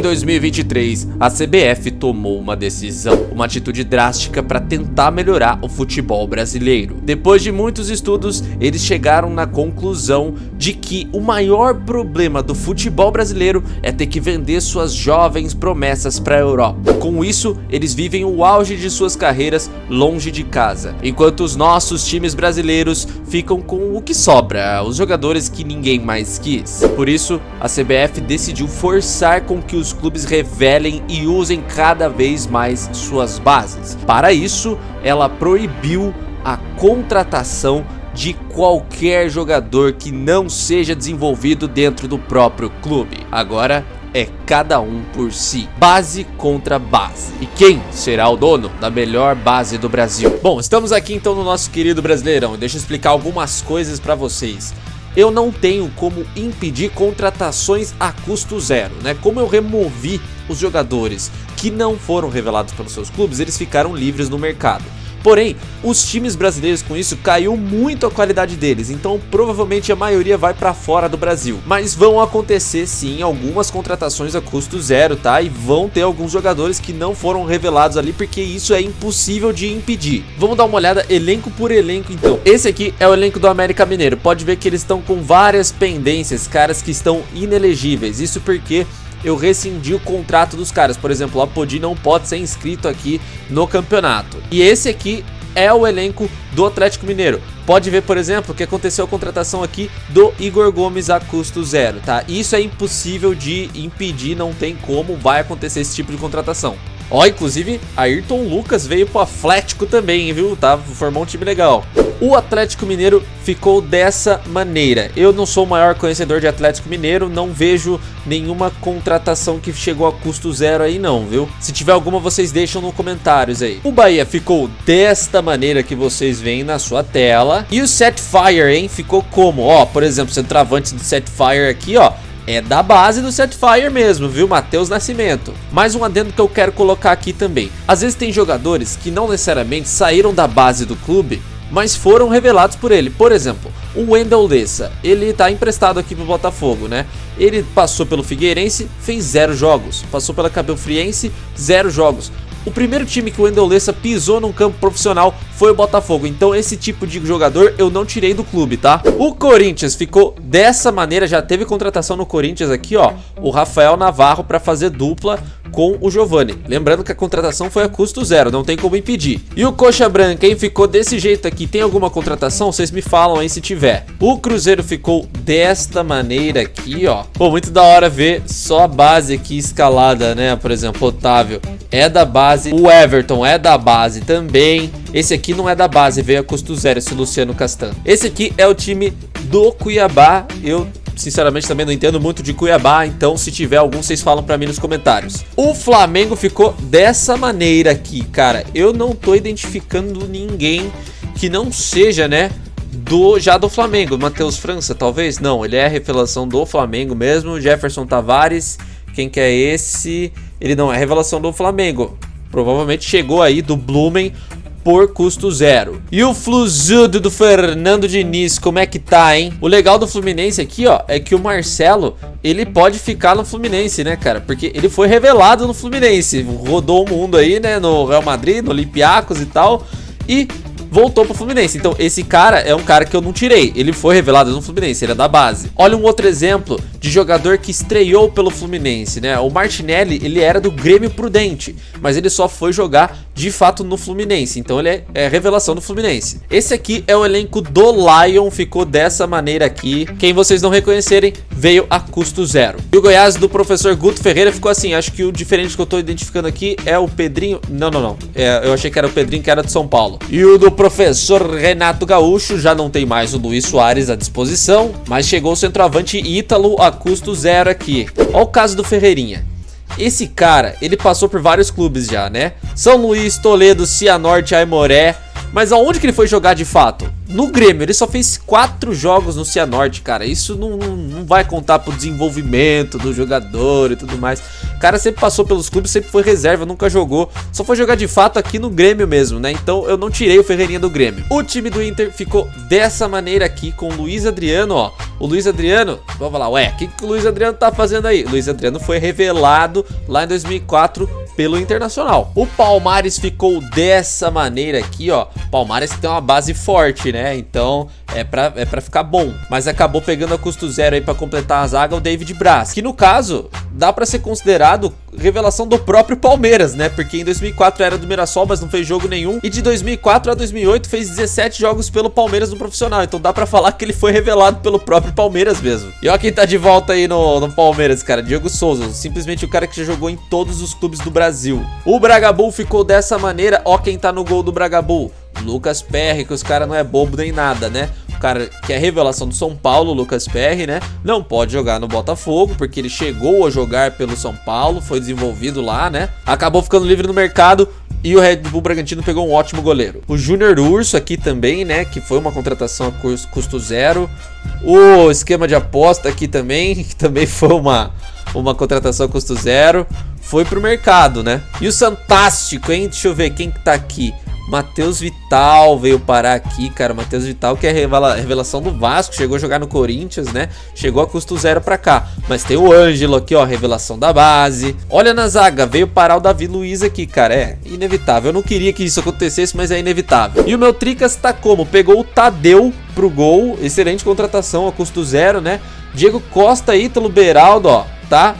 2023, a CBF tomou uma decisão, uma atitude drástica para tentar melhorar o futebol brasileiro. Depois de muitos estudos, eles chegaram na conclusão de que o maior problema do futebol brasileiro é ter que vender suas jovens promessas para a Europa. Com isso, eles vivem o auge de suas carreiras longe de casa, enquanto os nossos times brasileiros ficam com o que sobra, os jogadores que ninguém mais quis. Por isso, a CBF decidiu forçar com que os clubes revelem e usem cada vez mais suas bases. Para isso, ela proibiu a contratação de qualquer jogador que não seja desenvolvido dentro do próprio clube. Agora é cada um por si, base contra base. E quem será o dono da melhor base do Brasil? Bom, estamos aqui então no nosso querido Brasileirão. Deixa eu explicar algumas coisas para vocês. Eu não tenho como impedir contratações a custo zero, né? Como eu removi os jogadores que não foram revelados pelos seus clubes, eles ficaram livres no mercado. Porém, os times brasileiros com isso caiu muito a qualidade deles, então provavelmente a maioria vai para fora do Brasil. Mas vão acontecer sim algumas contratações a custo zero, tá? E vão ter alguns jogadores que não foram revelados ali, porque isso é impossível de impedir. Vamos dar uma olhada elenco por elenco então. Esse aqui é o elenco do América Mineiro. Pode ver que eles estão com várias pendências, caras que estão inelegíveis. Isso porque eu rescindi o contrato dos caras. Por exemplo, o Apodi não pode ser inscrito aqui no campeonato. E esse aqui é o elenco do Atlético Mineiro. Pode ver, por exemplo, que aconteceu a contratação aqui do Igor Gomes a custo zero, tá? Isso é impossível de impedir, não tem como vai acontecer esse tipo de contratação. Ó, inclusive, Ayrton Lucas veio pro Atlético também, viu? Tá? Formou um time legal. O Atlético Mineiro ficou dessa maneira. Eu não sou o maior conhecedor de Atlético Mineiro, não vejo nenhuma contratação que chegou a custo zero aí não, viu? Se tiver alguma, vocês deixam nos comentários aí. O Bahia ficou desta maneira que vocês veem na sua tela. E o Setfire, hein? Ficou como? Ó, por exemplo, o centroavante do Setfire aqui, ó, é da base do Setfire mesmo, viu? Matheus Nascimento. Mais um adendo que eu quero colocar aqui também. Às vezes tem jogadores que não necessariamente saíram da base do clube, mas foram revelados por ele. Por exemplo, o Wendel Lessa, ele tá emprestado aqui pro Botafogo, né? Ele passou pelo Figueirense, fez 0 jogos. Passou pela Cabelo Friense, 0 jogos. O primeiro time que o Wendel Lessa pisou num campo profissional foi o Botafogo. Então esse tipo de jogador eu não tirei do clube, tá? O Corinthians ficou dessa maneira. Já teve contratação no Corinthians aqui, ó. O Rafael Navarro para fazer dupla com o Giovani. Lembrando que a contratação foi a custo zero, não tem como impedir. E o Coxa Branca, hein? Ficou desse jeito aqui. Tem alguma contratação? Vocês me falam aí se tiver. O Cruzeiro ficou desta maneira aqui, ó. Pô, muito da hora ver só a base aqui escalada, né? Por exemplo, Otávio é da base. O Everton é da base também. Esse aqui não é da base, veio a custo zero, esse Luciano Castan. Esse aqui é o time do Cuiabá. Eu sinceramente também não entendo muito de Cuiabá, então se tiver algum vocês falam pra mim nos comentários. O Flamengo ficou dessa maneira aqui, cara. Eu não tô identificando ninguém que não seja, né, já do Flamengo. Matheus França, talvez? Não, ele é a revelação do Flamengo mesmo. Jefferson Tavares, quem que é esse? Ele não é a revelação do Flamengo. Provavelmente chegou aí do Blumen por custo zero. E o Fluzudo do Fernando Diniz, como é que tá, hein? O legal do Fluminense aqui, ó, é que o Marcelo, ele pode ficar no Fluminense, né, cara? Porque ele foi revelado no Fluminense, rodou o mundo aí, né, no Real Madrid, no Olympiacos e tal, e voltou pro Fluminense. Então esse cara é um cara que eu não tirei, ele foi revelado no Fluminense, ele é da base. Olha um outro exemplo de jogador que estreou pelo Fluminense, né? O Martinelli, ele era do Grêmio Prudente, mas ele só foi jogar de fato no Fluminense, então ele é revelação do Fluminense. Esse aqui é o elenco do Lion, ficou dessa maneira aqui. Quem vocês não reconhecerem, veio a custo zero. E o Goiás do professor Guto Ferreira ficou assim. Acho que o diferente que eu tô identificando aqui é o Pedrinho. Não. Eu achei que era o Pedrinho, que era de São Paulo. E o do professor Renato Gaúcho, já não tem mais o Luiz Soares à disposição, mas chegou o centroavante Ítalo a custo zero aqui. Olha o caso do Ferreirinha. Esse cara, ele passou por vários clubes já, né? São Luís, Toledo, Cianorte, Aimoré. Mas aonde que ele foi jogar de fato? no Grêmio. Ele só fez 4 jogos no Cianorte, cara. Isso não vai contar pro desenvolvimento do jogador e tudo mais. O cara sempre passou pelos clubes, sempre foi reserva, nunca jogou. Só foi jogar de fato aqui no Grêmio mesmo, né? Então eu não tirei o Ferreirinha do Grêmio. O time do Inter ficou dessa maneira aqui, com o Luiz Adriano, ó. O Luiz Adriano, vamos falar, ué, o que o Luiz Adriano tá fazendo aí? O Luiz Adriano foi revelado lá em 2004 pelo Internacional. O Palmares ficou dessa maneira aqui, ó. Palmares tem uma base forte, né? Então é pra ficar bom. Mas acabou pegando a custo zero aí pra completar a zaga o David Braz, que no caso dá pra ser considerado revelação do próprio Palmeiras, né? Porque em 2004 era do Mirassol, mas não fez jogo nenhum. E de 2004 a 2008 fez 17 jogos pelo Palmeiras no profissional. Então dá pra falar que ele foi revelado pelo próprio Palmeiras mesmo. E ó quem tá de volta aí no Palmeiras, cara. Diego Souza, simplesmente o cara que já jogou em todos os clubes do Brasil. O Bragabu ficou dessa maneira. Ó quem tá no gol do Bragabu. Lucas Perry, que os caras não é bobo nem nada, né? O cara que é a revelação do São Paulo, Lucas Perry, né? Não pode jogar no Botafogo, porque ele chegou a jogar pelo São Paulo, foi desenvolvido lá, né? Acabou ficando livre no mercado e o Red Bull Bragantino pegou um ótimo goleiro. O Júnior Urso aqui também, né? Que foi uma contratação a custo zero. O esquema de aposta aqui também, que também foi uma contratação a custo zero. Foi pro mercado, né? E o Fantástico, hein? Deixa eu ver quem que tá aqui. Matheus Vital veio parar aqui, cara. Matheus Vital, que é a revelação do Vasco, chegou a jogar no Corinthians, né? Chegou a custo zero pra cá. Mas tem o Ângelo aqui, ó, revelação da base. Olha na zaga, veio parar o Davi Luiz aqui, cara. É inevitável. Eu não queria que isso acontecesse, mas é inevitável. E o meu Tricas tá como? Pegou o Tadeu pro gol. Excelente contratação a custo zero, né? Diego Costa, Ítalo Beraldo, ó, tá?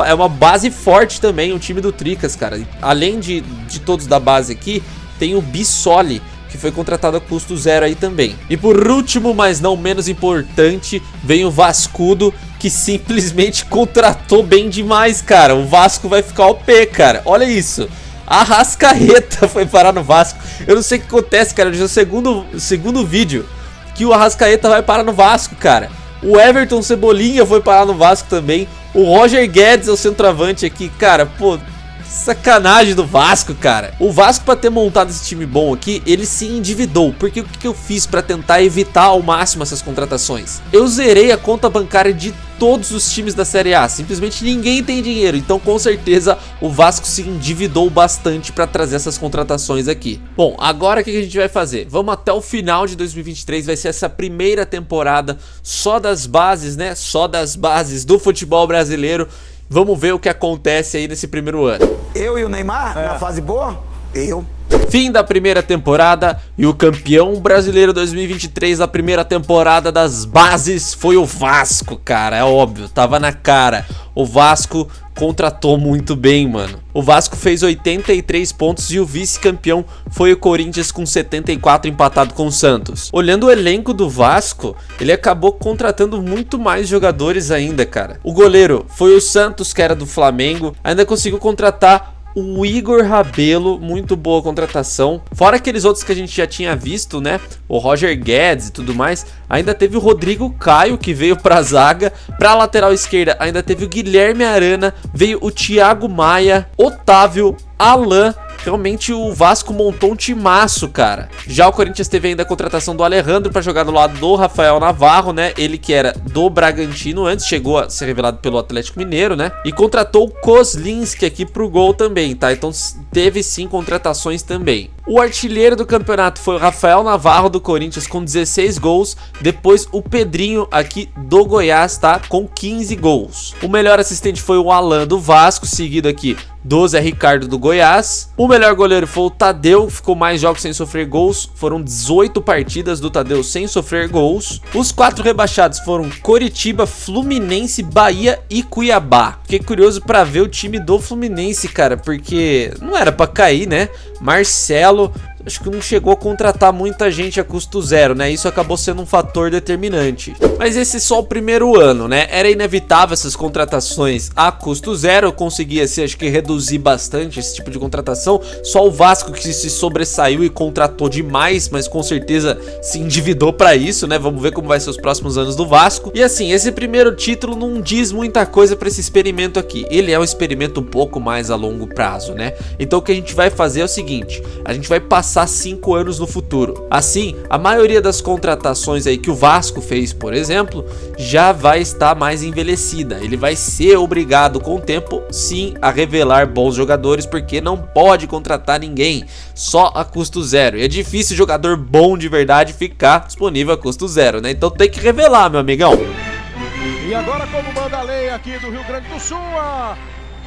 É uma base forte também, o time do Tricas, cara. Além de todos da base aqui, tem o Bissoli, que foi contratado a custo zero aí também. E por último, mas não menos importante, vem o Vascudo, que simplesmente contratou bem demais, cara. O Vasco vai ficar OP, cara. Olha isso. A Arrascaeta foi parar no Vasco. Eu não sei o que acontece, cara. Já é o segundo vídeo que o Arrascaeta vai parar no Vasco, cara. O Everton Cebolinha foi parar no Vasco também. O Roger Guedes é o centroavante aqui, cara. Pô, sacanagem do Vasco, cara. O Vasco, pra ter montado esse time bom aqui, ele se endividou. Porque o que eu fiz pra tentar evitar ao máximo essas contratações? Eu zerei a conta bancária de todos os times da Série A. Simplesmente ninguém tem dinheiro. Então, com certeza, o Vasco se endividou bastante pra trazer essas contratações aqui. Bom, agora o que a gente vai fazer? Vamos até o final de 2023. Vai ser essa primeira temporada só das bases, né? Só das bases do futebol brasileiro. Vamos ver o que acontece aí nesse primeiro ano. Eu e o Neymar, na fase boa? Fim da primeira temporada e o campeão brasileiro 2023 da primeira temporada das bases foi o Vasco, cara. É óbvio, tava na cara. O Vasco contratou muito bem, mano. O Vasco fez 83 pontos e o vice-campeão foi o Corinthians com 74, empatado com o Santos. Olhando o elenco do Vasco, ele acabou contratando muito mais jogadores ainda, cara. O goleiro foi o Santos, que era do Flamengo. Ainda conseguiu contratar o Igor Rabelo, muito boa contratação. Fora aqueles outros que a gente já tinha visto, né? O Roger Guedes e tudo mais. Ainda teve o Rodrigo Caio, que veio pra zaga. Pra lateral esquerda ainda teve o Guilherme Arana. Veio o Thiago Maia, Otávio, Alan. Realmente o Vasco montou um timaço, cara. Já o Corinthians teve ainda a contratação do Alejandro pra jogar do lado do Rafael Navarro, né? Ele que era do Bragantino antes, chegou a ser revelado pelo Atlético Mineiro, né? E contratou o Kozlinski aqui pro gol também, tá? Então teve sim contratações também. O artilheiro do campeonato foi o Rafael Navarro do Corinthians com 16 gols. Depois o Pedrinho aqui do Goiás, tá? Com 15 gols. O melhor assistente foi o Alan do Vasco, seguido aqui do Zé Ricardo do Goiás. O melhor goleiro foi o Tadeu, ficou mais jogos sem sofrer gols. Foram 18 partidas do Tadeu sem sofrer gols. Os 4 rebaixados foram Coritiba, Fluminense, Bahia e Cuiabá. Fiquei curioso pra ver o time do Fluminense, cara, porque não era pra cair, né? Marcelo, acho que não chegou a contratar muita gente a custo zero, né? Isso acabou sendo um fator determinante. Mas esse é só o primeiro ano, né? Era inevitável essas contratações a custo zero. Conseguia-se, acho que, reduzir bastante esse tipo de contratação. Só o Vasco que se sobressaiu e contratou demais, mas com certeza se endividou pra isso, né? Vamos ver como vai ser os próximos anos do Vasco. E assim, esse primeiro título não diz muita coisa pra esse experimento aqui. Ele é um experimento um pouco mais a longo prazo, né? Então o que a gente vai fazer é o seguinte: a gente vai passar pensar 5 anos no futuro. Assim, a maioria das contratações aí que o Vasco fez, por exemplo, já vai estar mais envelhecida. Ele vai ser obrigado com o tempo, sim, a revelar bons jogadores, porque não pode contratar ninguém só a custo zero. E é difícil jogador bom de verdade ficar disponível a custo zero, né? Então tem que revelar, meu amigão. E agora, como manda a lei aqui do Rio Grande do Sul, a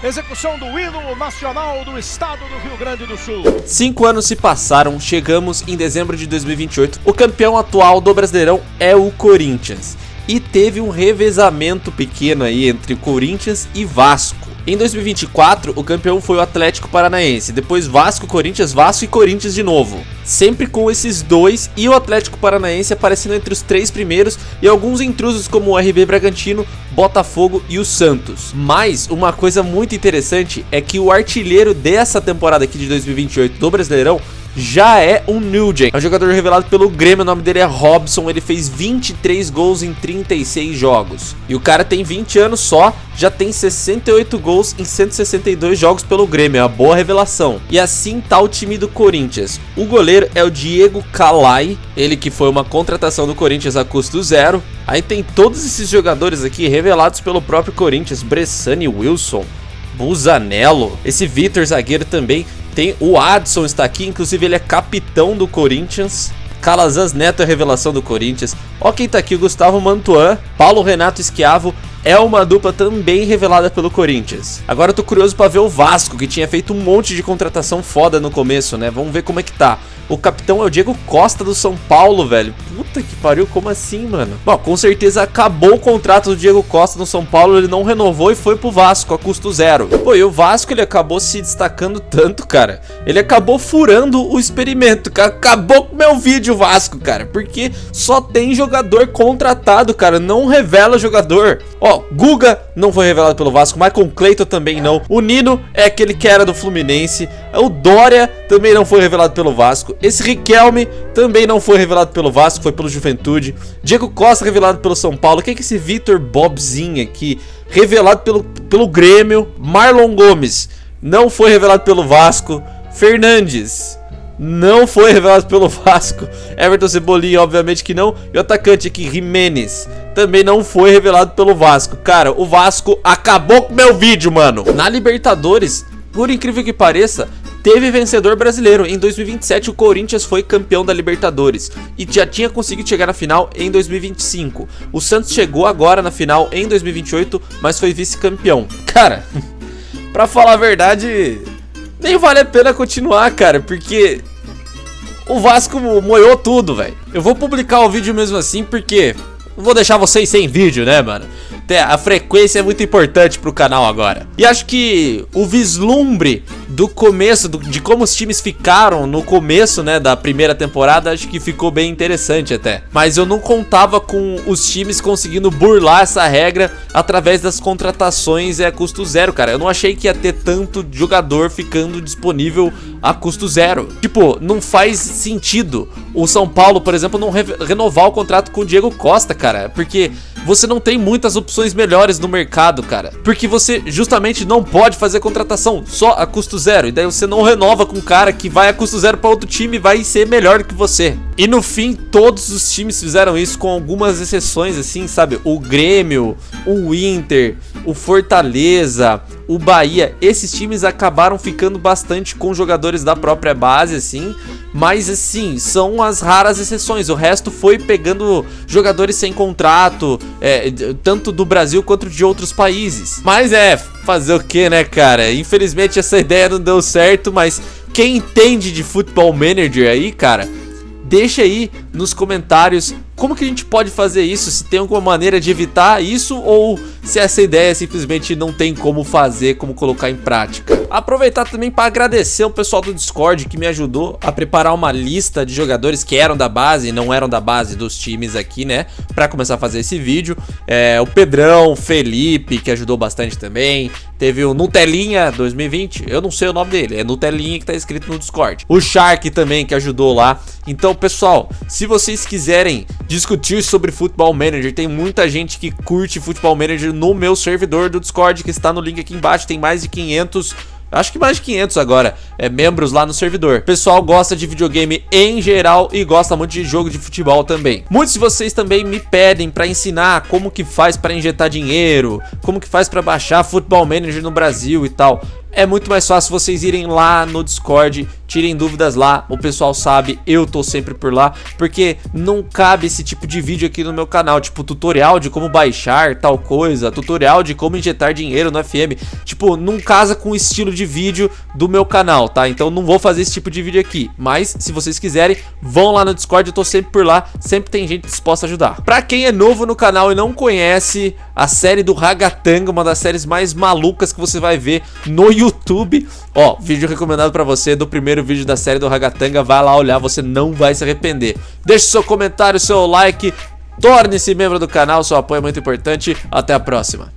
execução do hino nacional do estado do Rio Grande do Sul. 5 anos se passaram, chegamos em dezembro de 2028. O campeão atual do Brasileirão é o Corinthians. E teve um revezamento pequeno aí entre Corinthians e Vasco. Em 2024, o campeão foi o Atlético Paranaense, depois Vasco, Corinthians, Vasco e Corinthians de novo. Sempre com esses dois e o Atlético Paranaense aparecendo entre os 3 primeiros e alguns intrusos como o RB Bragantino, Botafogo e o Santos. Mas uma coisa muito interessante é que o artilheiro dessa temporada aqui de 2028 do Brasileirão já é um Nugent. É um jogador revelado pelo Grêmio, o nome dele é Robson, ele fez 23 gols em 36 jogos. E o cara tem 20 anos só, já tem 68 gols em 162 jogos pelo Grêmio, é uma boa revelação. E assim tá o time do Corinthians. O goleiro é o Diego Calai, ele que foi uma contratação do Corinthians a custo zero. Aí tem todos esses jogadores aqui revelados pelo próprio Corinthians, Bressani, Wilson, Busanello, esse Vitor zagueiro também. Tem o Adson está aqui, inclusive ele é capitão do Corinthians. Calazans Neto é revelação do Corinthians. Ó quem tá aqui, o Gustavo Mantuan, Paulo Renato Schiavo. É uma dupla também revelada pelo Corinthians. Agora eu tô curioso pra ver o Vasco, que tinha feito um monte de contratação foda no começo, né? Vamos ver como é que tá. O capitão é o Diego Costa do São Paulo, velho. Puta que pariu, como assim, mano? Bom, com certeza acabou o contrato do Diego Costa no São Paulo, ele não renovou e foi pro Vasco a custo zero. Pô, e o Vasco, ele acabou se destacando tanto, cara. Ele acabou furando o experimento, cara. Acabou com o meu vídeo, Vasco, cara. Porque só tem jogador contratado, cara. Não revela jogador. Ó, Guga não foi revelado pelo Vasco, Michael Clayton também não. O Nino é aquele que era do Fluminense. O Dória também não foi revelado pelo Vasco. Esse Riquelme também não foi revelado pelo Vasco, foi pelo Juventude. Diego Costa revelado pelo São Paulo. Quem é que esse Vitor Bobzinho aqui? Revelado pelo Grêmio. Marlon Gomes não foi revelado pelo Vasco. Fernandes não foi revelado pelo Vasco. Everton Cebolinha, obviamente que não. E o atacante aqui, Jimenez, também não foi revelado pelo Vasco. Cara, o Vasco acabou com o meu vídeo, mano. Na Libertadores, por incrível que pareça, teve vencedor brasileiro. Em 2027 o Corinthians foi campeão da Libertadores e já tinha conseguido chegar na final em 2025. O Santos chegou agora na final em 2028, mas foi vice-campeão. Cara, pra falar a verdade, nem vale a pena continuar, cara, porque o Vasco moiou tudo, velho. Eu vou publicar o vídeo mesmo assim porque não vou deixar vocês sem vídeo, né, mano? A frequência é muito importante pro canal agora. E acho que o vislumbre do começo, de como os times ficaram no começo, né, da primeira temporada, acho que ficou bem interessante até. Mas eu não contava com os times conseguindo burlar essa regra através das contratações a custo zero, cara. Eu não achei que ia ter tanto jogador ficando disponível a custo zero. Tipo, não faz sentido o São Paulo, por exemplo, não renovar o contrato com o Diego Costa, cara. Porque você não tem muitas opções melhores no mercado, cara. Porque você justamente não pode fazer contratação só a custo zero. E daí você não renova com um cara que vai a custo zero para outro time e vai ser melhor do que você. E no fim, todos os times fizeram isso, com algumas exceções, assim, sabe? O Grêmio, o Inter, o Fortaleza, o Bahia. Esses times acabaram ficando bastante com jogadores da própria base, assim. Mas, assim, são as raras exceções. O resto foi pegando jogadores sem contrato, tanto do Brasil quanto de outros países. Mas fazer o que, né, cara? Infelizmente essa ideia não deu certo, mas quem entende de Football Manager aí, cara, deixa aí nos comentários como que a gente pode fazer isso, se tem alguma maneira de evitar isso ou se essa ideia simplesmente não tem como fazer, como colocar em prática. Aproveitar também para agradecer o pessoal do Discord que me ajudou a preparar uma lista de jogadores que eram da base e não eram da base dos times aqui, né, para começar a fazer esse vídeo. O Pedrão, Felipe, que ajudou bastante também. Teve o Nutelinha 2020, eu não sei o nome dele, é Nutelinha que tá escrito no Discord. O Shark também, que ajudou lá. Então, pessoal, se vocês quiserem discutir sobre Football Manager, tem muita gente que curte Football Manager no meu servidor do Discord, que está no link aqui embaixo. Tem mais de 500 acho que mais de 500 agora, membros lá no servidor. O pessoal gosta de videogame em geral e gosta muito de jogo de futebol também. Muitos de vocês também me pedem pra ensinar como que faz pra injetar dinheiro, como que faz pra baixar Football Manager no Brasil e tal. É muito mais fácil vocês irem lá no Discord, tirem dúvidas lá, o pessoal sabe, eu tô sempre por lá, porque não cabe esse tipo de vídeo aqui no meu canal, tipo tutorial de como baixar tal coisa, tutorial de como injetar dinheiro no FM, tipo, não casa com o estilo de vídeo do meu canal, tá? Então não vou fazer esse tipo de vídeo aqui, mas se vocês quiserem, vão lá no Discord, eu tô sempre por lá, sempre tem gente disposta a ajudar. Pra quem é novo no canal e não conhece a série do Ragatanga, uma das séries mais malucas que você vai ver no YouTube, ó, vídeo recomendado pra você do primeiro vídeo da série do Ragatanga, vai lá olhar, você não vai se arrepender. Deixe seu comentário, seu like, torne-se membro do canal, seu apoio é muito importante, até a próxima.